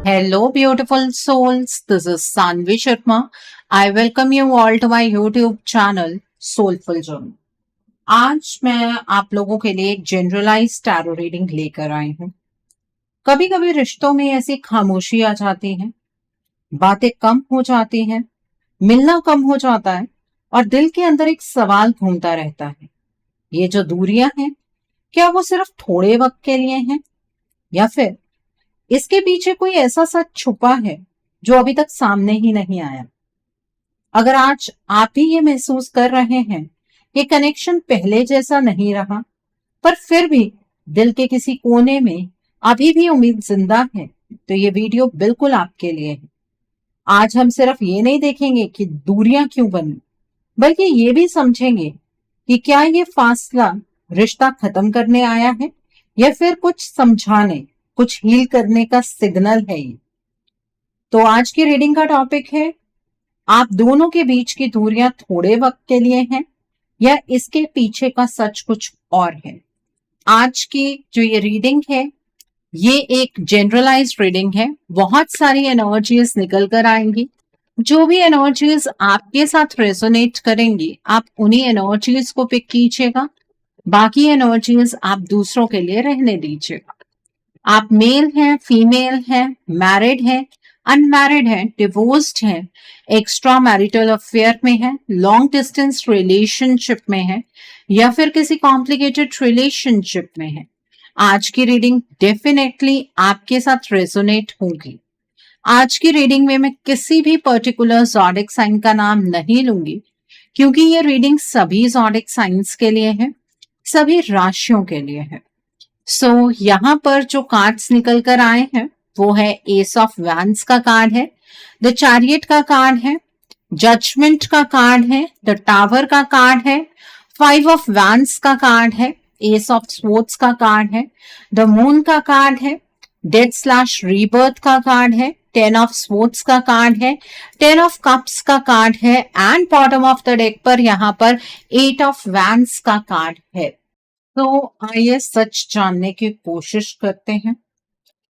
Hello, beautiful souls. This is Sanvi Sharma. I welcome you all to my YouTube channel Soulful Journey. आज मैं आप लोगों के लिए एक जनरलाइज टैरो रीडिंग लेकर आई हूँ। कभी कभी रिश्तों में ऐसी खामोशी आ जाती है, बातें कम हो जाती हैं, मिलना कम हो जाता है और दिल के अंदर एक सवाल घूमता रहता है। ये जो दूरियां हैं, क्या वो सिर्फ थोड़े वक्त के लिए हैं या फिर इसके पीछे कोई ऐसा सच छुपा है जो अभी तक सामने ही नहीं आया। अगर आज आप भी ये महसूस कर रहे हैं कि कनेक्शन पहले जैसा नहीं रहा, पर फिर भी दिल के किसी कोने में अभी भी उम्मीद जिंदा है, तो ये वीडियो बिल्कुल आपके लिए है। आज हम सिर्फ ये नहीं देखेंगे कि दूरियां क्यों बनी, बल्कि ये भी समझेंगे कि क्या ये फासला रिश्ता खत्म करने आया है या फिर कुछ समझाने, कुछ हील करने का सिग्नल है ये। तो आज की रीडिंग का टॉपिक है, आप दोनों के बीच की दूरियां थोड़े वक्त के लिए हैं या इसके पीछे का सच कुछ और है। आज की जो ये रीडिंग है, ये एक जनरलाइज्ड रीडिंग है। बहुत सारी एनर्जीज निकल कर आएंगी। जो भी एनर्जीज आपके साथ रेजोनेट करेंगी, आप उन्हीं एनर्जीज को पिक कीजिएगा। बाकी एनर्जीज आप दूसरों के लिए रहने दीजिएगा। आप मेल हैं, फीमेल हैं, मैरिड हैं, अनमैरिड हैं, डिवोर्स्ड हैं, एक्स्ट्रा मैरिटल अफेयर में हैं, लॉन्ग डिस्टेंस रिलेशनशिप में हैं या फिर किसी कॉम्प्लिकेटेड रिलेशनशिप में हैं, आज की रीडिंग डेफिनेटली आपके साथ रेजोनेट होगी। आज की रीडिंग में मैं किसी भी पर्टिकुलर ज़ोडिक साइन का नाम नहीं लूंगी, क्योंकि ये रीडिंग सभी ज़ोडिक साइंस के लिए है, सभी राशियों के लिए है। यहाँ पर जो कार्ड्स निकल कर आए हैं वो है एस ऑफ वैंस का कार्ड है, द चैरियट का कार्ड है, जजमेंट का कार्ड है, द टावर का कार्ड है, फाइव ऑफ वैंस का कार्ड है, एस ऑफ स्वॉर्ड्स का कार्ड है, द मून का कार्ड है, डेथ स्लैश रीबर्थ का कार्ड है, टेन ऑफ स्वॉर्ड्स का कार्ड है, टेन ऑफ कप्स का कार्ड है and bottom of the deck पर यहाँ पर एट ऑफ वैंस का कार्ड है। तो आइए सच जानने की कोशिश करते हैं।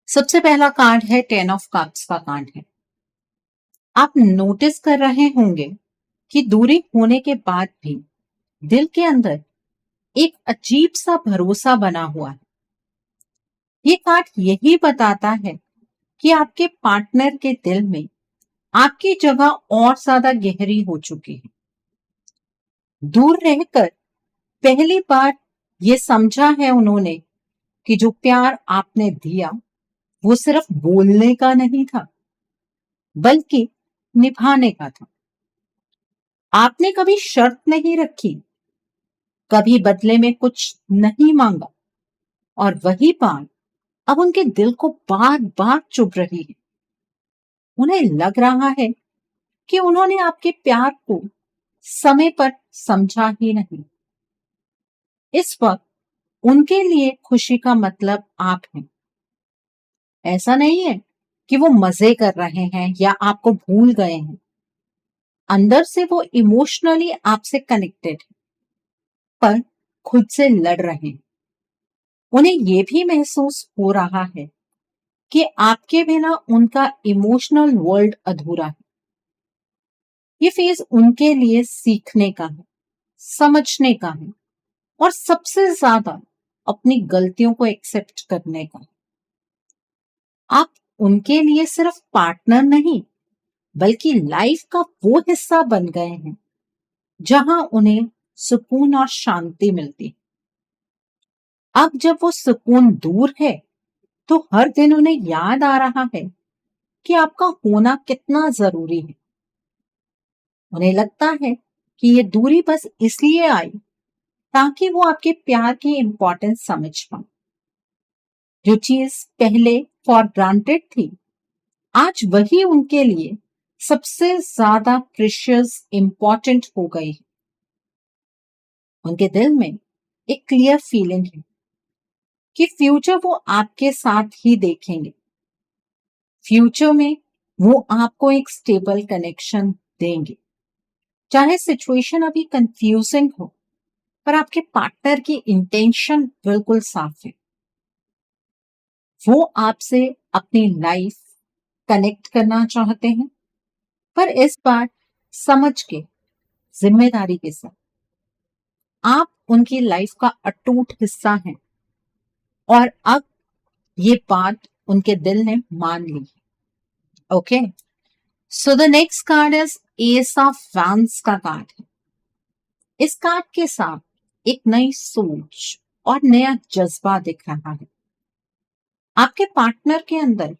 सबसे पहला कार्ड है टेन ऑफ कप्स का कार्ड है। आप नोटिस कर रहे होंगे कि दूरी होने के बाद भी दिल के अंदर एक अजीब सा भरोसा बना हुआ है। ये कार्ड यही बताता है कि आपके पार्टनर के दिल में आपकी जगह और ज्यादा गहरी हो चुकी है। दूर रहकर पहली बार ये समझा है उन्होंने कि जो प्यार आपने दिया वो सिर्फ बोलने का नहीं था, बल्कि निभाने का था। आपने कभी शर्त नहीं रखी, कभी बदले में कुछ नहीं मांगा, और वही बात अब उनके दिल को बार बार चुभ रही है। उन्हें लग रहा है कि उन्होंने आपके प्यार को समय पर समझा ही नहीं। इस वक्त उनके लिए खुशी का मतलब आप हैं। ऐसा नहीं है कि वो मजे कर रहे हैं या आपको भूल गए हैं। अंदर से वो इमोशनली आपसे कनेक्टेड है, पर खुद से लड़ रहे हैं। उन्हें ये भी महसूस हो रहा है कि आपके बिना उनका इमोशनल वर्ल्ड अधूरा है। ये फेज उनके लिए सीखने का है, समझने का है और सबसे ज्यादा अपनी गलतियों को एक्सेप्ट करने का है। आप उनके लिए सिर्फ पार्टनर नहीं, बल्कि लाइफ का वो हिस्सा बन गए हैं जहां उन्हें सुकून और शांति मिलती है। अब जब वो सुकून दूर है, तो हर दिन उन्हें याद आ रहा है कि आपका होना कितना जरूरी है। उन्हें लगता है कि ये दूरी बस इसलिए आई ताकि वो आपके प्यार की इंपॉर्टेंस समझ पाए। जो चीज पहले फॉर ग्रांटेड थी, आज वही उनके लिए सबसे ज्यादा प्रेशियस इंपॉर्टेंट हो गई है। उनके दिल में एक क्लियर फीलिंग है कि फ्यूचर वो आपके साथ ही देखेंगे। फ्यूचर में वो आपको एक स्टेबल कनेक्शन देंगे। चाहे सिचुएशन अभी कंफ्यूजिंग हो, पर आपके पार्टनर की इंटेंशन बिल्कुल साफ है। वो आपसे अपनी लाइफ कनेक्ट करना चाहते हैं, पर इस बार समझ के, जिम्मेदारी के साथ। आप उनकी लाइफ का अटूट हिस्सा हैं और अब ये बात उनके दिल ने मान ली। Okay, so the next card is ace of wands का कार्ड है। इस कार्ड के साथ एक नई सोच और नया जज्बा दिख रहा है। आपके पार्टनर के अंदर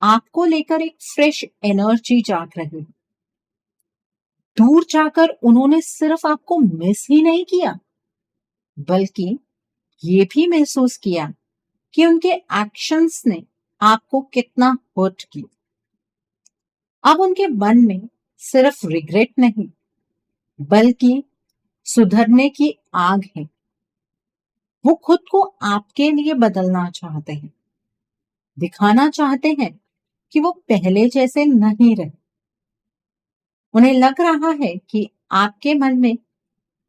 आपको लेकर एक फ्रेश एनर्जी जाग रही है। दूर जाकर उन्होंने सिर्फ आपको मिस ही नहीं किया, बल्कि ये भी महसूस किया कि उनके एक्शंस ने आपको कितना हर्ट किया। अब उनके मन में सिर्फ रिग्रेट नहीं, बल्कि सुधरने की आग है। वो खुद को आपके लिए बदलना चाहते हैं, दिखाना चाहते हैं कि वो पहले जैसे नहीं रहे। उन्हें लग रहा है कि आपके मन में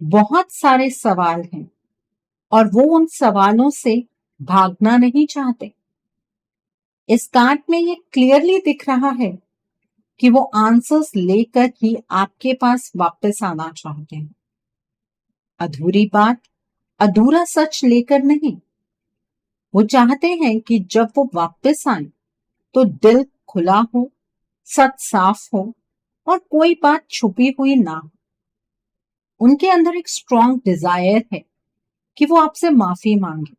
बहुत सारे सवाल हैं और वो उन सवालों से भागना नहीं चाहते। इस कार्ड में ये क्लियरली दिख रहा है कि वो आंसर्स लेकर ही आपके पास वापस आना चाहते हैं। अधूरी बात, अधूरा सच लेकर नहीं। वो चाहते हैं कि जब वो वापस आए तो दिल खुला हो, सच साफ हो और कोई बात छुपी हुई ना हो। उनके अंदर एक स्ट्रॉन्ग डिजायर है कि वो आपसे माफी मांगे,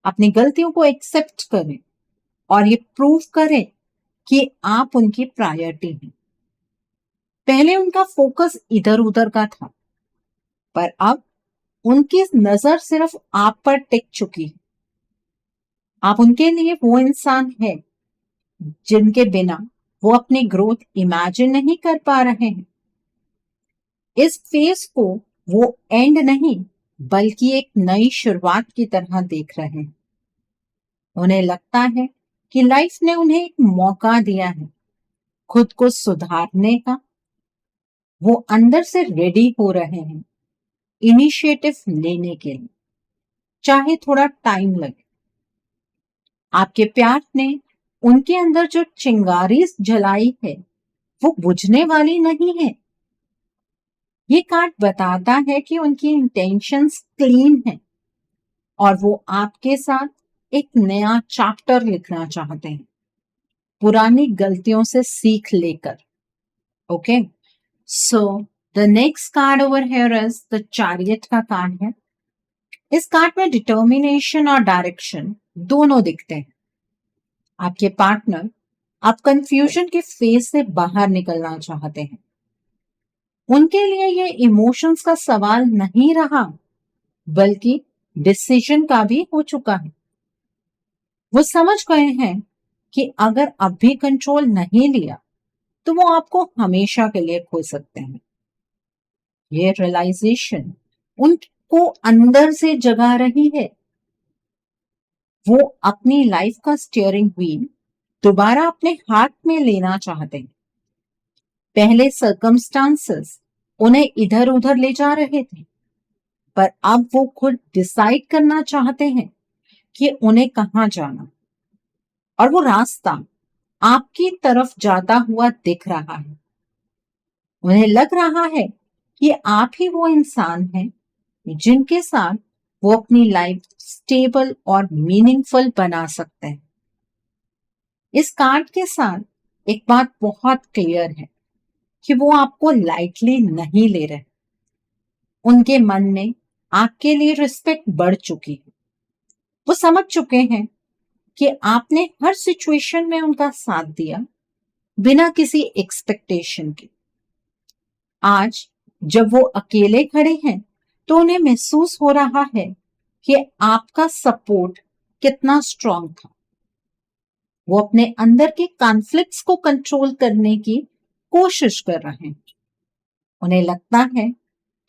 अपनी गलतियों को एक्सेप्ट करें और ये प्रूव करें कि आप उनकी प्रायोरिटी हैं। पहले उनका फोकस इधर उधर का था, पर अब उनकी नजर सिर्फ आप पर टिक चुकी है। आप उनके लिए वो इंसान है जिनके बिना वो अपनी ग्रोथ इमेजिन नहीं कर पा रहे हैं। इस फेज को वो एंड नहीं, बल्कि एक नई शुरुआत की तरह देख रहे हैं। उन्हें लगता है कि लाइफ ने उन्हें एक मौका दिया है खुद को सुधारने का। वो अंदर से रेडी हो रहे हैं इनिशिएटिव लेने के लिए, चाहे थोड़ा टाइम लगे। आपके प्यार ने उनके अंदर जो चिंगारी जलाई है वो बुझने वाली नहीं है। ये कार्ड बताता है कि उनकी इंटेंशंस क्लीन है और वो आपके साथ एक नया चैप्टर लिखना चाहते हैं, पुरानी गलतियों से सीख लेकर। Okay, so the next card over here is the chariot का कार्ड है। इस कार्ड में डिटर्मिनेशन और डायरेक्शन दोनों दिखते हैं। आपके पार्टनर आप कंफ्यूजन के फेज से बाहर निकलना चाहते हैं। उनके लिए ये इमोशंस का सवाल नहीं रहा, बल्कि डिसीजन का भी हो चुका है। वो समझ गए हैं कि अगर अब भी कंट्रोल नहीं लिया तो वो आपको हमेशा के लिए खो सकते हैं। ये रियलाइजेशन उनको अंदर से जगा रही है। वो अपनी लाइफ का स्टीयरिंग व्हील दोबारा अपने हाथ में लेना चाहते हैं। पहले सर्कमस्टांसेस उन्हें इधर उधर ले जा रहे थे, पर अब वो खुद डिसाइड करना चाहते हैं कि उन्हें कहाँ जाना, और वो रास्ता आपकी तरफ जाता हुआ दिख रहा है। उन्हें लग रहा है कि आप ही वो इंसान हैं जिनके साथ वो अपनी लाइफ स्टेबल और मीनिंगफुल बना सकते हैं। इस कार्ड के साथ एक बात बहुत क्लियर है कि वो आपको लाइटली नहीं ले रहे। उनके मन में आपके लिए रिस्पेक्ट बढ़ चुकी है। वो समझ चुके हैं कि आपने हर सिचुएशन में उनका साथ दिया बिना किसी एक्सपेक्टेशन के। आज जब वो अकेले खड़े हैं तो उन्हें महसूस हो रहा है कि आपका सपोर्ट कितना स्ट्रांग था। वो अपने अंदर के कॉन्फ्लिक्ट्स को कंट्रोल करने की कोशिश कर रहे हैं। उन्हें लगता है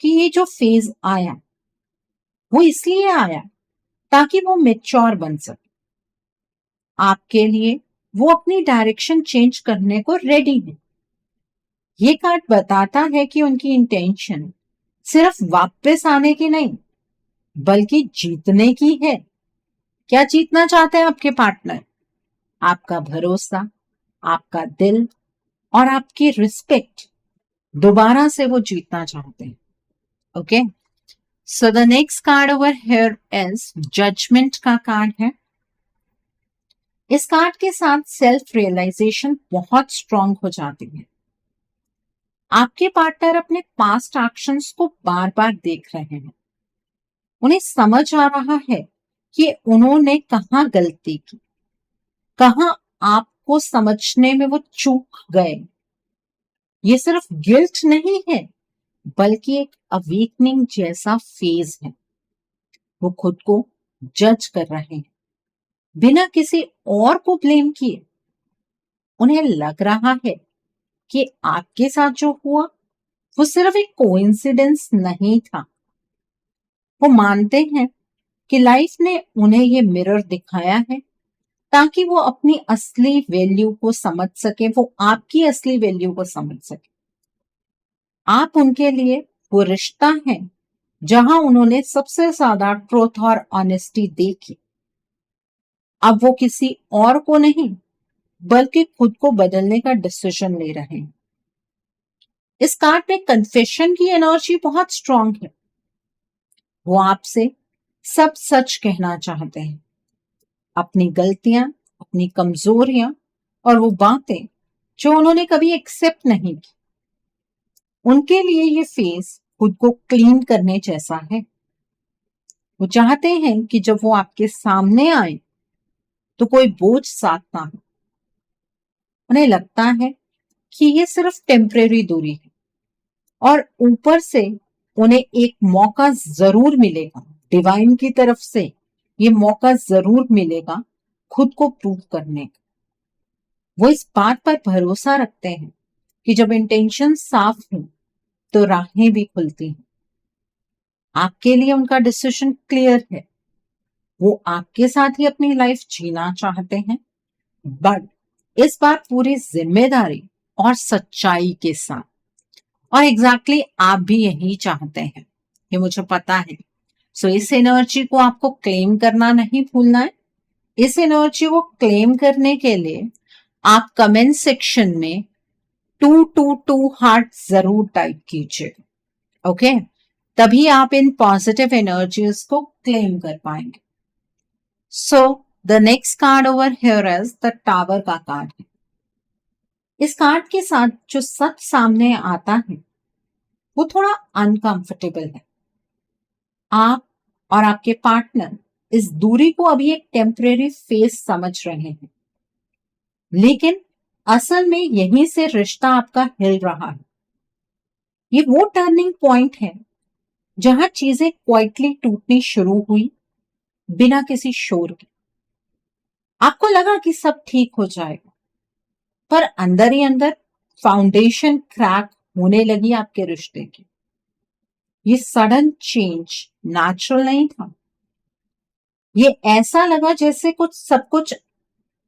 कि ये जो फेज आया वो इसलिए आया ताकि वो मैच्योर बन सके। आपके लिए वो अपनी डायरेक्शन चेंज करने को रेडी है। ये कार्ड बताता है कि उनकी इंटेंशन सिर्फ वापस आने की नहीं, बल्कि जीतने की है। क्या जीतना चाहते हैं आपके पार्टनर? आपका भरोसा, आपका दिल और आपकी रिस्पेक्ट दोबारा से वो जीतना चाहते हैं. Okay, so the next card over here is judgement का कार्ड है. इस कार्ड के साथ सेल्फ रियलाइजेशन बहुत स्ट्रांग हो जाती है. आपके पार्टनर अपने पास्ट एक्शंस को बार बार देख रहे हैं. उन्हें समझ आ रहा है कि उन्होंने कहाँ गलती की, कहाँ आपको समझने में वो चूक गए. ये सिर्फ गिल्ट नहीं है, बल्कि एक अवेकनिंग जैसा फेज है. वो खुद को जज कर रहे हैं बिना किसी और को ब्लेम किए. उन्हें लग रहा है कि आपके साथ जो हुआ वो सिर्फ एक कोइंसिडेंस नहीं था. वो मानते हैं कि लाइफ ने उन्हें ये मिरर दिखाया है ताकि वो अपनी असली वैल्यू को समझ सके, वो आपकी असली वैल्यू को समझ सके. आप उनके लिए वो रिश्ता है जहां उन्होंने सबसे ज्यादा ट्रूथ और ऑनेस्टी देखी. अब वो किसी और को नहीं बल्कि खुद को बदलने का डिसीजन ले रहे हैं. इस कार्ड में कन्फेशन की एनर्जी बहुत स्ट्रांग है. वो आपसे सब सच कहना चाहते हैं, अपनी गलतियां, अपनी कमजोरियां और वो बातें जो उन्होंने कभी एक्सेप्ट नहीं की. उनके लिए ये फेज खुद को क्लीन करने जैसा है. वो चाहते हैं कि जब वो आपके सामने आए तो कोई बोझ साथ ना हो. उन्हें लगता है कि ये सिर्फ टेम्परेरी दूरी है और ऊपर से उन्हें एक मौका जरूर मिलेगा, डिवाइन की तरफ से ये मौका जरूर मिलेगा खुद को प्रूव करने का. वो इस बात पर भरोसा रखते हैं कि जब इंटेंशन साफ हो तो राहें भी खुलती हैं. आपके लिए उनका डिसीजन क्लियर है. वो आपके साथ ही अपनी लाइफ जीना चाहते हैं, बट इस बार पूरी जिम्मेदारी और सच्चाई के साथ. और एग्जैक्टली आप भी यही चाहते हैं, ये मुझे पता है. सो इस एनर्जी को आपको क्लेम करना नहीं भूलना है. इस एनर्जी को क्लेम करने के लिए आप कमेंट सेक्शन में 222 हार्ट जरूर टाइप कीजिए. ओके, तभी आप इन पॉजिटिव एनर्जीज को क्लेम कर पाएंगे. सो the next card over here is the tower का कार्ड है. इस कार्ड के साथ जो सच सामने आता है वो थोड़ा अनकंफर्टेबल है. आप और आपके पार्टनर इस दूरी को अभी एक टेम्परेरी फेज समझ रहे हैं, लेकिन असल में यहीं से रिश्ता आपका हिल रहा है. ये वो टर्निंग पॉइंट है जहां चीजें क्वाइटली टूटनी शुरू हुई बिना किसी शोर के. आपको लगा कि सब ठीक हो जाएगा, पर अंदर ही अंदर फाउंडेशन क्रैक होने लगी आपके रिश्ते की. ये सडन चेंज नेचुरल नहीं था. ये ऐसा लगा जैसे सब कुछ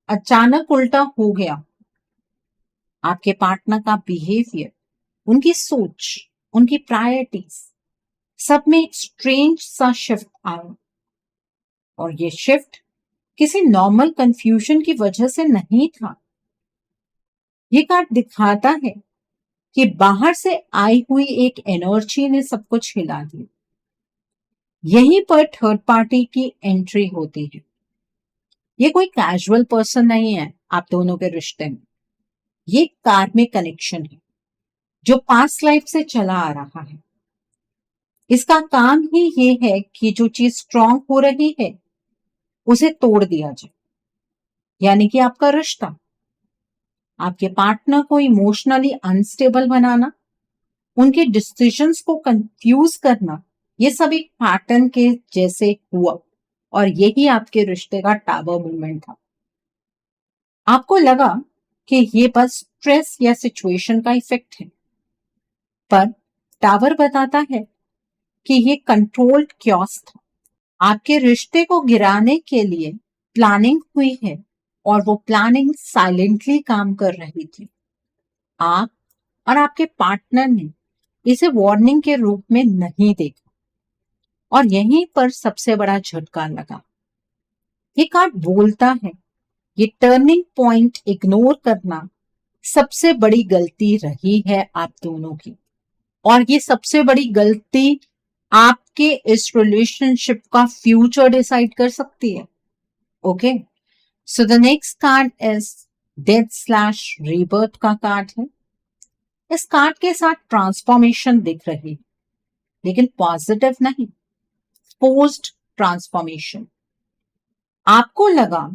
अचानक उल्टा हो गया. आपके पार्टनर का बिहेवियर, उनकी सोच, उनकी प्रायोरिटीज, सब में एक स्ट्रेंज सा शिफ्ट आया. और ये शिफ्ट किसी नॉर्मल कंफ्यूजन की वजह से नहीं था. ये कार्ड दिखाता है कि बाहर से आई हुई एक एनर्जी ने सब कुछ हिला दिया. यहीं पर थर्ड पार्टी की एंट्री होती है. ये कोई कैजुअल पर्सन नहीं है आप दोनों के रिश्ते में. ये कार्मिक कनेक्शन है जो पास्ट लाइफ से चला आ रहा है. इसका काम ही ये है कि जो चीज स्ट्रांग हो रही है उसे तोड़ दिया जाए. यानी कि आपका रिश्ता, आपके पार्टनर को इमोशनली अनस्टेबल बनाना, उनके डिसीजंस को कंफ्यूज करना, ये सब एक पैटर्न के जैसे हुआ. और यही आपके रिश्ते का टावर मूवमेंट था. आपको लगा कि ये बस स्ट्रेस या सिचुएशन का इफेक्ट है, पर टावर बताता है कि ये कंट्रोल्ड क्योस था. आपके रिश्ते को गिराने के लिए प्लानिंग हुई है और वो प्लानिंग साइलेंटली काम कर रही थी. आप और आपके पार्टनर ने इसे वार्निंग के रूप में नहीं देखा और यहीं पर सबसे बड़ा झटका लगा. ये कार्ड बोलता है ये टर्निंग पॉइंट इग्नोर करना सबसे बड़ी गलती रही है आप दोनों की, और ये सबसे बड़ी गलती आपके इस रिलेशनशिप का फ्यूचर डिसाइड कर सकती है। Okay, so the next card is death slash rebirth का कार्ड है। इस कार्ड के साथ ट्रांसफॉर्मेशन दिख रही है, लेकिन पॉजिटिव नहीं, फोर्स्ड ट्रांसफॉर्मेशन। आपको लगा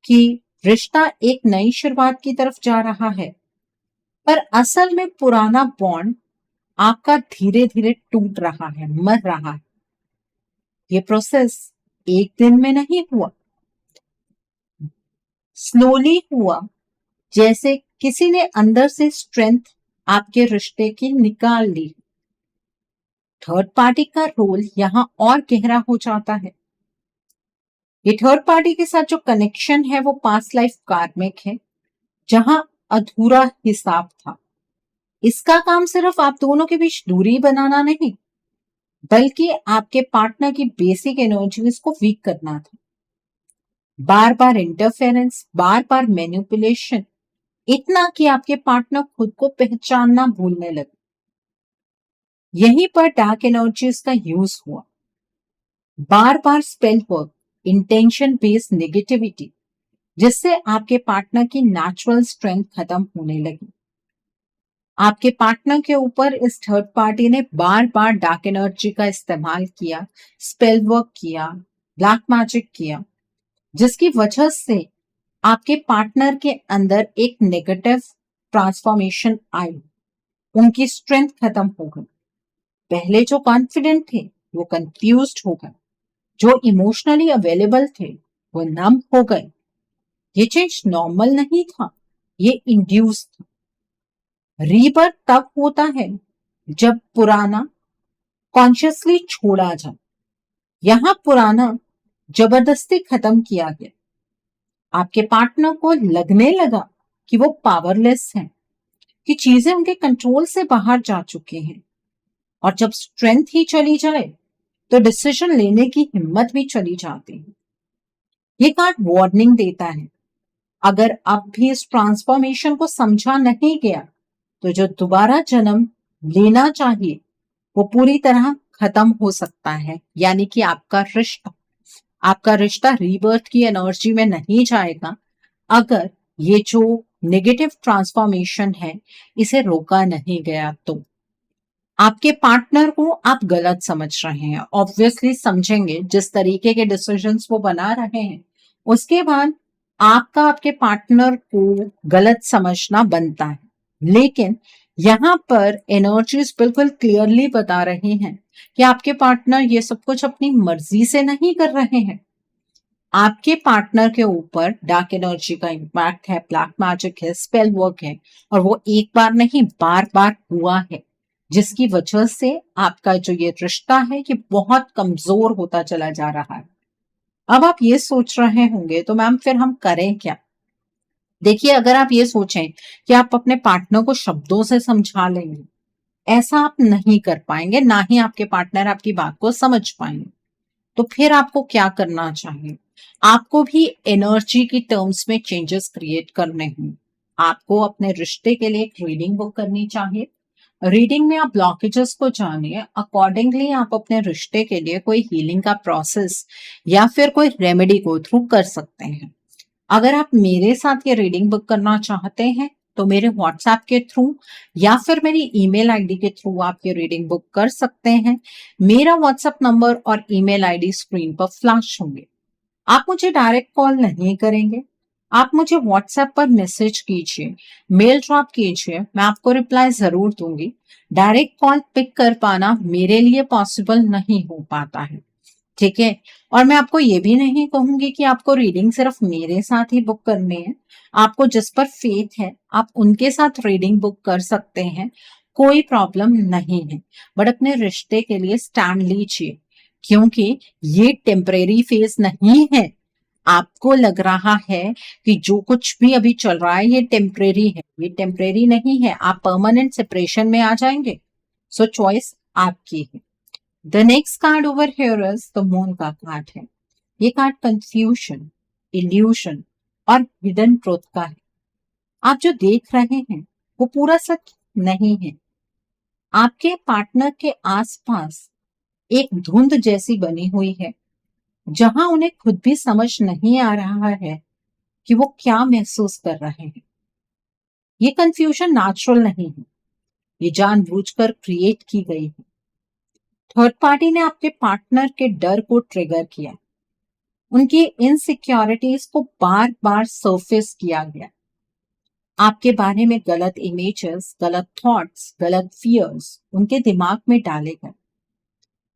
कि रिश्ता एक नई शुरुआत की तरफ जा रहा है, पर असल में पुराना बॉन्ड आपका धीरे धीरे टूट रहा है, मर रहा है। ये प्रोसेस एक दिन में नहीं हुआ, स्लोली हुआ, जैसे किसी ने अंदर से स्ट्रेंथ आपके रिश्ते की निकाल ली। थर्ड पार्टी का रोल यहां और गहरा हो जाता है। ये थर्ड पार्टी के साथ जो कनेक्शन है वो पास्ट लाइफ कार्मिक है, जहां अधूरा हिसाब था। इसका काम सिर्फ आप दोनों के बीच दूरी बनाना नहीं, बल्कि आपके पार्टनर की बेसिक एनर्जीज को वीक करना था। बार बार इंटरफेरेंस, बार बार मैनिपुलेशन, इतना कि आपके पार्टनर खुद को पहचानना भूलने लगे। यहीं पर डार्क एनर्जीज का यूज हुआ। बार बार spell work, intention based negativity, जिससे आपके पार्टनर की नेचुरल स्ट्रेंथ खत्म होने लगी। आपके पार्टनर के ऊपर इस थर्ड पार्टी ने बार बार डार्क एनर्जी का इस्तेमाल किया, स्पेल वर्क किया, ब्लैक मैजिक किया, जिसकी वजह से आपके पार्टनर के अंदर एक नेगेटिव ट्रांसफॉर्मेशन आई। उनकी स्ट्रेंथ खत्म हो गई। पहले जो कॉन्फिडेंट थे वो कंफ्यूज्ड हो गए, जो इमोशनली अवेलेबल थे वो नम हो गए। ये चेंज नॉर्मल नहीं था, ये इंड्यूस था। रीबर्थ तब होता है जब पुराना कॉन्शियसली छोड़ा जाए। यहां पुराना जबरदस्ती खत्म किया गया। आपके पार्टनर को लगने लगा कि वो पावरलेस हैं, कि चीजें उनके कंट्रोल से बाहर जा चुकी हैं, और जब स्ट्रेंथ ही चली जाए तो डिसीजन लेने की हिम्मत भी चली जाती है। ये कार्ड वार्निंग देता है, अगर अब भी इस ट्रांसफॉर्मेशन को समझा नहीं गया तो जो दोबारा जन्म लेना चाहिए वो पूरी तरह खत्म हो सकता है। यानी कि आपका रिश्ता रीबर्थ की एनर्जी में नहीं जाएगा अगर ये जो नेगेटिव ट्रांसफॉर्मेशन है इसे रोका नहीं गया तो। आपके पार्टनर को आप गलत समझ रहे हैं, ऑब्वियसली समझेंगे, जिस तरीके के डिसीजंस वो बना रहे हैं उसके बाद आपका आपके पार्टनर को गलत समझना बनता है। लेकिन यहाँ पर एनर्जीज बिल्कुल क्लियरली बता रही हैं कि आपके पार्टनर ये सब कुछ अपनी मर्जी से नहीं कर रहे हैं। आपके पार्टनर के ऊपर डार्क एनर्जी का इम्पैक्ट है, ब्लैक मैजिक है, स्पेल वर्क है, और वो एक बार नहीं बार बार हुआ है, जिसकी वजह से आपका जो ये रिश्ता है ये बहुत कमजोर होता चला जा रहा है। अब आप ये सोच रहे होंगे तो मैम फिर हम करें क्या? देखिए, अगर आप ये सोचें कि आप अपने पार्टनर को शब्दों से समझा लेंगे, ऐसा आप नहीं कर पाएंगे, ना ही आपके पार्टनर आपकी बात को समझ पाएंगे। तो फिर आपको क्या करना चाहिए? आपको भी एनर्जी की टर्म्स में चेंजेस क्रिएट करने होंगे। आपको अपने रिश्ते के लिए एक रीडिंग बुक करनी चाहिए। रीडिंग में आप ब्लॉकेजेस को जानिए, अकॉर्डिंगली आप अपने रिश्ते के लिए कोई हीलिंग का प्रोसेस या फिर कोई रेमेडी गो थ्रू कर सकते हैं। अगर आप मेरे साथ ये रीडिंग बुक करना चाहते हैं तो मेरे व्हाट्सएप के थ्रू या फिर मेरी ईमेल आईडी के थ्रू आप ये रीडिंग बुक कर सकते हैं। मेरा व्हाट्सएप नंबर और ईमेल आईडी स्क्रीन पर फ्लैश होंगे। आप मुझे डायरेक्ट कॉल नहीं करेंगे, आप मुझे व्हाट्सएप पर मैसेज कीजिए, मेल ड्रॉप कीजिए, मैं आपको रिप्लाई जरूर दूंगी। डायरेक्ट कॉल पिक कर पाना मेरे लिए पॉसिबल नहीं हो पाता है, ठीक है? और मैं आपको ये भी नहीं कहूंगी कि आपको रीडिंग सिर्फ मेरे साथ ही बुक करनी है। आपको जिस पर फेथ है आप उनके साथ रीडिंग बुक कर सकते हैं, कोई प्रॉब्लम नहीं है। बट अपने रिश्ते के लिए स्टैंड लीजिए, क्योंकि ये टेम्परेरी फेज नहीं है। आपको लग रहा है कि जो कुछ भी अभी चल रहा है ये टेम्परेरी है, ये टेम्परेरी नहीं है। आप परमानेंट सेपरेशन में आ जाएंगे। सो चॉइस आपकी है। The next card over here is the moon का कार्ड है। ये कार्ड कंफ्यूजन, इल्यूशन और हिडन ट्रुथ का है। आप जो देख रहे हैं वो पूरा सच नहीं है। आपके पार्टनर के आसपास एक धुंध जैसी बनी हुई है जहां उन्हें खुद भी समझ नहीं आ रहा है कि वो क्या महसूस कर रहे हैं। ये कंफ्यूजन नेचुरल नहीं है, ये जानबूझकर क्रिएट की गई है। थर्ड पार्टी ने आपके पार्टनर के डर को ट्रिगर किया, उनकी इनसिक्योरिटीज को बार बार सरफेस किया गया, आपके बारे में गलत इमेजेस, गलत थॉट्स, गलत फियर्स उनके दिमाग में डाले गए।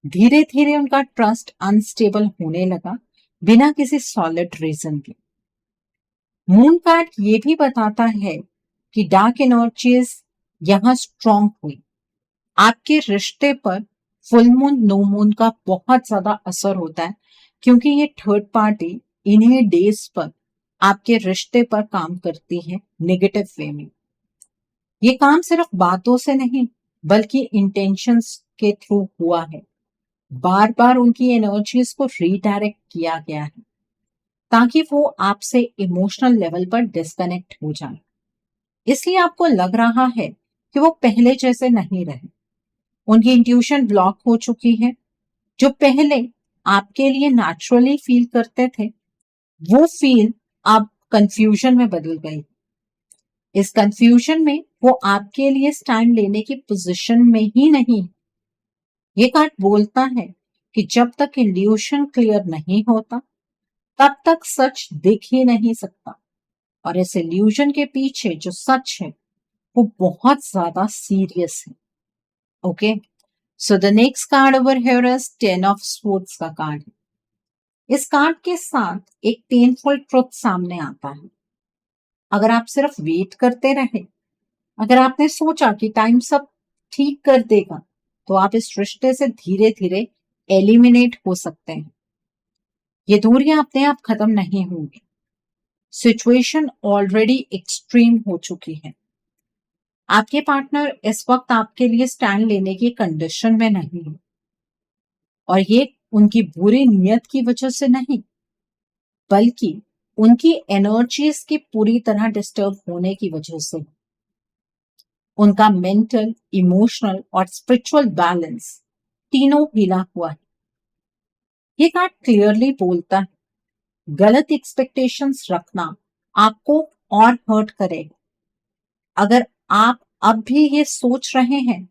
धीरे धीरे उनका ट्रस्ट अनस्टेबल होने लगा बिना किसी सॉलिड रीजन के। मून कार्ड ये भी बताता है कि डार्क एनर्जीज यहां स्ट्रांग हुई। आपके रिश्ते पर फुल मून, नो मून का बहुत ज्यादा असर होता है, क्योंकि ये थर्ड पार्टी इन्हीं डेज पर आपके रिश्ते पर काम करती है नेगेटिव वे में। ये काम सिर्फ बातों से नहीं बल्कि इंटेंशंस के थ्रू हुआ है। बार बार उनकी एनर्जीज को रीडायरेक्ट किया गया है ताकि वो आपसे इमोशनल लेवल पर डिस्कनेक्ट हो जाए। इसलिए आपको लग रहा है कि वो पहले जैसे नहीं रहे। उनकी इंट्यूशन ब्लॉक हो चुकी है। जो पहले आपके लिए नेचुरली फील करते थे वो फील अब कंफ्यूजन में बदल गई। इस कंफ्यूजन में वो आपके लिए स्टैंड लेने की पोजीशन में ही नहीं। ये कार्ड बोलता है कि जब तक इल्यूशन क्लियर नहीं होता तब तक सच दिख ही नहीं सकता, और इस इल्यूजन के पीछे जो सच है वो बहुत ज्यादा सीरियस है। Okay, so the next card over here is 10 of swords का कार्ड है। इस कार्ड के साथ एक पेनफुल ट्रुथ सामने आता है। अगर आप सिर्फ वेट करते रहे, अगर आपने सोचा कि टाइम सब ठीक कर देगा, तो आप इस रिश्ते से धीरे धीरे एलिमिनेट हो सकते हैं। ये दूरियां अपने आप खत्म नहीं होंगी। सिचुएशन ऑलरेडी एक्सट्रीम हो चुकी है। आपके पार्टनर इस वक्त आपके लिए स्टैंड लेने की कंडीशन में नहीं है, और ये उनकी बुरी नीयत की वजह से नहीं बल्कि उनकी एनर्जीज के पूरी तरह डिस्टर्ब होने की वजह से। उनका मेंटल, इमोशनल और स्पिरिचुअल बैलेंस तीनों हिला हुआ है। ये कार्ड क्लियरली बोलता है गलत एक्सपेक्टेशंस रखना आपको और हर्ट करेगा। अगर आप अब भी ये सोच रहे हैं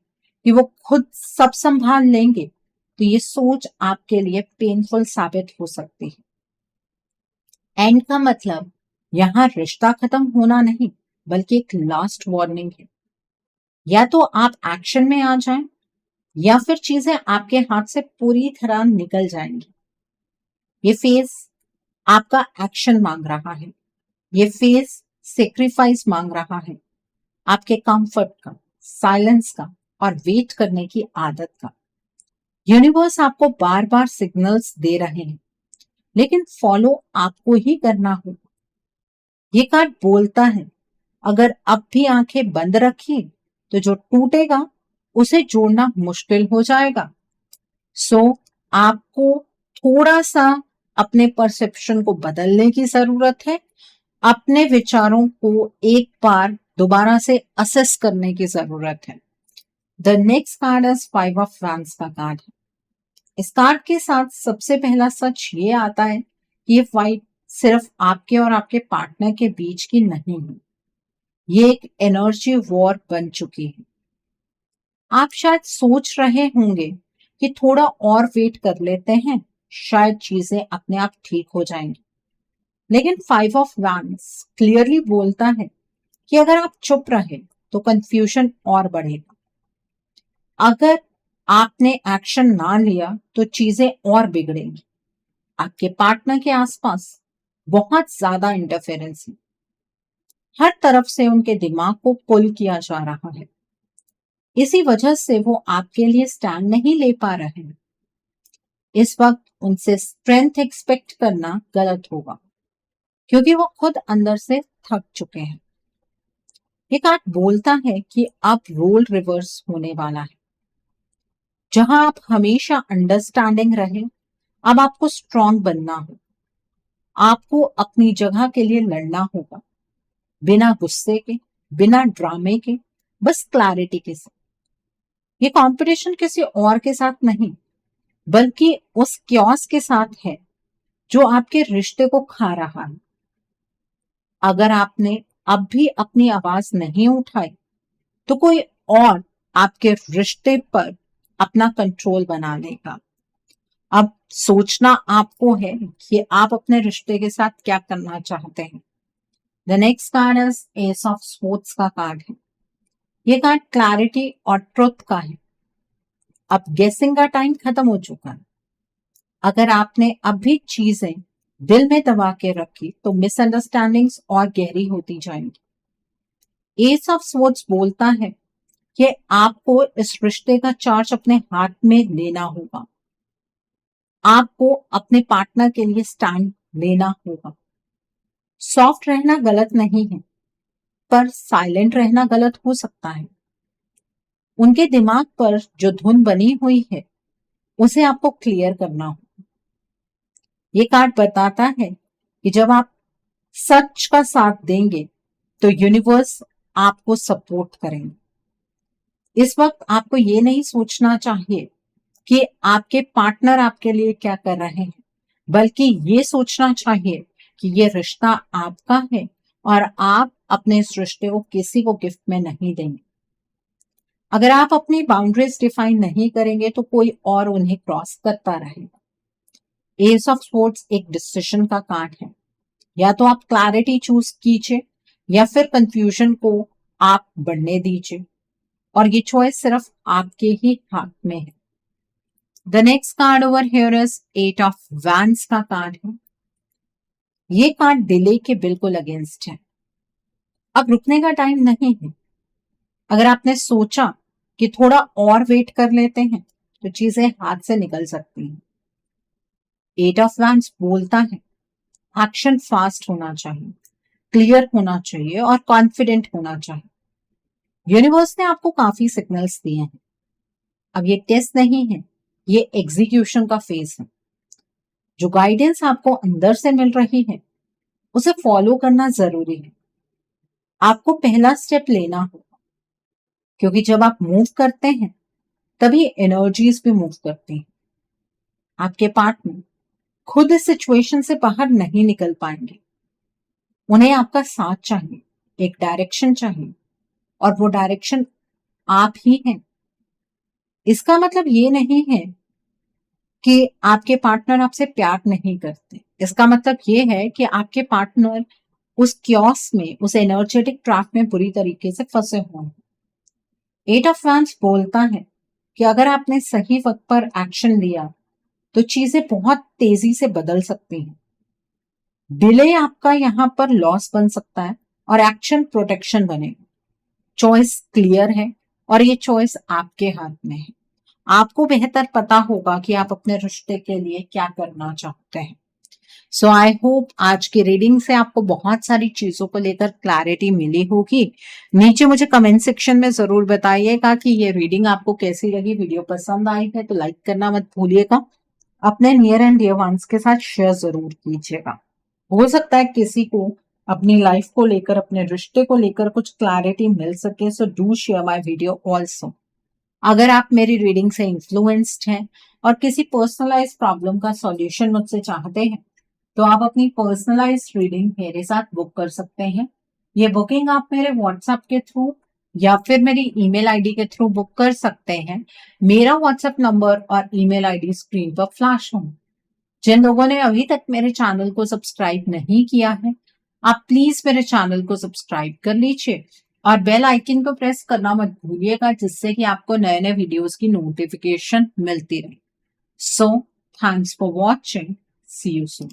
कि वो खुद सब संभाल लेंगे, तो ये सोच आपके लिए पेनफुल साबित हो सकती है। एंड का मतलब यहां रिश्ता खत्म होना नहीं बल्कि एक लास्ट वार्निंग है। या तो आप एक्शन में आ जाएं या फिर चीजें आपके हाथ से पूरी तरह निकल जाएंगी। ये फेज आपका एक्शन मांग रहा है। ये फेज सेक्रीफाइस मांग रहा है, आपके कंफर्ट का, साइलेंस का और वेट करने की आदत का। यूनिवर्स आपको बार बार सिग्नल्स दे रहे हैं, लेकिन फॉलो आपको ही करना होगा। ये कार्ड बोलता है अगर अब भी आंखें बंद रखी तो जो टूटेगा उसे जोड़ना मुश्किल हो जाएगा। सो आपको थोड़ा सा अपने परसेप्शन को बदलने की जरूरत है। अपने विचारों को एक बार दोबारा से असेस करने की जरूरत है। The next card is 5 of wands का कार्ड है। इस कार्ड के साथ सबसे पहला सच ये आता है कि ये फाइट सिर्फ आपके और आपके पार्टनर के बीच की नहीं है। ये एक एनर्जी वॉर बन चुकी है। आप शायद सोच रहे होंगे कि थोड़ा और वेट कर लेते हैं, शायद चीजें अपने आप ठीक हो जाएंगी। लेकिन 5 ऑफ वैंड्स क्लियरली बोलता है कि अगर आप चुप रहे तो कंफ्यूजन और बढ़ेगा। अगर आपने एक्शन ना लिया तो चीजें और बिगड़ेंगी। आपके पार्टनर के आसपास बहुत ज्यादा इंटरफेरेंस है। हर तरफ से उनके दिमाग को पुल किया जा रहा है। इसी वजह से वो आपके लिए स्टैंड नहीं ले पा रहे हैं। इस वक्त उनसे स्ट्रेंथ एक्सपेक्ट करना गलत होगा, क्योंकि वो खुद अंदर से थक चुके हैं। ये कार्ड बोलता है कि अब रोल रिवर्स होने वाला है। जहां आप हमेशा अंडरस्टैंडिंग रहे, अब आपको स्ट्रांग बनना हो। आपको अपनी जगह के लिए लड़ना होगा, बिना गुस्से के, बिना ड्रामे के, बस क्लैरिटी के साथ। ये कंपटीशन किसी और के साथ नहीं, बल्कि उस क्योस के साथ है जो आपके रिश्ते को खा रहा है। अगर आपने अब भी अपनी आवाज नहीं उठाई, तो कोई और आपके रिश्ते पर अपना कंट्रोल बना लेगा। अब सोचना आपको है कि आप अपने रिश्ते के साथ क्या करना चाहते हैं। The next card is ace of swords का कार्ड है। ये कार्ड क्लैरिटी और ट्रुथ का है। अब गेसिंग का टाइम खत्म हो चुका है। अगर आपने अब भी चीजें दिल में दबा के रखी तो मिसअंडरस्टैंडिंग्स और गहरी होती जाएंगी। एस ऑफ स्वॉर्ड्स बोलता है कि आपको इस रिश्ते का चार्ज अपने हाथ में लेना होगा। आपको अपने पार्टनर के लिए स्टैंड लेना होगा। सॉफ्ट रहना गलत नहीं है, पर साइलेंट रहना गलत हो सकता है। उनके दिमाग पर जो धुन बनी हुई है उसे आपको क्लियर करना होगा। ये कार्ड बताता है कि जब आप सच का साथ देंगे तो यूनिवर्स आपको सपोर्ट करेंगे। इस वक्त आपको ये नहीं सोचना चाहिए कि आपके पार्टनर आपके लिए क्या कर रहे हैं, बल्कि ये सोचना चाहिए कि ये रिश्ता आपका है और आप अपने इस रिश्ते को किसी को गिफ्ट में नहीं देंगे। अगर आप अपनी बाउंड्रीज डिफाइन नहीं करेंगे तो कोई और उन्हें क्रॉस करता रहेगा। एस ऑफ स्वॉर्ड्स एक डिसीजन का कार्ड है। या तो आप क्लैरिटी चूज कीजिए या फिर कंफ्यूजन को आप बढ़ने दीजिए, और ये चॉइस सिर्फ आपके ही हाथ में है। The next card over here is eight of wands का कार्ड है। ये कार्ड डिले के बिल्कुल अगेंस्ट है। अब रुकने का टाइम नहीं है। अगर आपने सोचा कि थोड़ा और वेट कर लेते हैं तो चीजें हाथ से निकल सकती हैं। एट ऑफ वैंड्स बोलता है एक्शन फास्ट होना चाहिए, क्लियर होना चाहिए और कॉन्फिडेंट होना चाहिए। यूनिवर्स ने आपको काफी सिग्नल्स दिए हैं। अब ये टेस्ट नहीं है, ये एग्जीक्यूशन का फेज है। जो गाइडेंस आपको अंदर से मिल रही है उसे फॉलो करना जरूरी है। आपको पहला स्टेप लेना होगा, क्योंकि जब आप मूव करते हैं तभी एनर्जीज भी मूव करती हैं। आपके पार्टनर खुद इस सिचुएशन से बाहर नहीं निकल पाएंगे। उन्हें आपका साथ चाहिए, एक डायरेक्शन चाहिए, और वो डायरेक्शन आप ही हैं। इसका मतलब ये नहीं है कि आपके पार्टनर आपसे प्यार नहीं करते। इसका मतलब ये है कि आपके पार्टनर उस क्योस में, उस एनर्जेटिक ट्रैप में बुरी तरीके से फंसे हुए हैं। एट ऑफ वैंड्स बोलता है कि अगर आपने सही वक्त पर एक्शन लिया तो चीजें बहुत तेजी से बदल सकती हैं। डिले आपका यहाँ पर लॉस बन सकता है और एक्शन प्रोटेक्शन बनेगा। चॉइस क्लियर है और ये चॉइस आपके हाथ में है। आपको बेहतर पता होगा कि आप अपने रिश्ते के लिए क्या करना चाहते हैं। सो आई होप आज की रीडिंग से आपको बहुत सारी चीजों को लेकर क्लैरिटी मिली होगी। नीचे मुझे कमेंट सेक्शन में जरूर बताइएगा कि ये रीडिंग आपको कैसी लगी। वीडियो पसंद आई है तो लाइक करना मत भूलिएगा। अपने नियर एंड डियर वंस के साथ शेयर जरूर कीजिएगा। हो सकता है किसी को अपनी लाइफ को लेकर, अपने रिश्ते को लेकर कुछ क्लैरिटी मिल सके। So do share my video also. अगर आप मेरी रीडिंग से इन्फ्लुएंस्ड हैं और किसी पर्सनलाइज प्रॉब्लम का सॉल्यूशन मुझसे चाहते हैं तो आप अपनी पर्सनलाइज रीडिंग मेरे साथ बुक कर सकते हैं। ये बुकिंग आप मेरे व्हाट्सएप के थ्रू या फिर मेरी ईमेल आईडी के थ्रू बुक कर सकते हैं। मेरा व्हाट्सएप नंबर और ईमेल आईडी स्क्रीन पर फ्लैश होंगे। जिन लोगों ने अभी तक मेरे चैनल को सब्सक्राइब नहीं किया है, आप प्लीज मेरे चैनल को सब्सक्राइब कर लीजिए और बेल आइकन को प्रेस करना मत भूलिएगा, जिससे कि आपको नए नए वीडियोस की नोटिफिकेशन मिलती रहे। So thanks for watching. See you soon.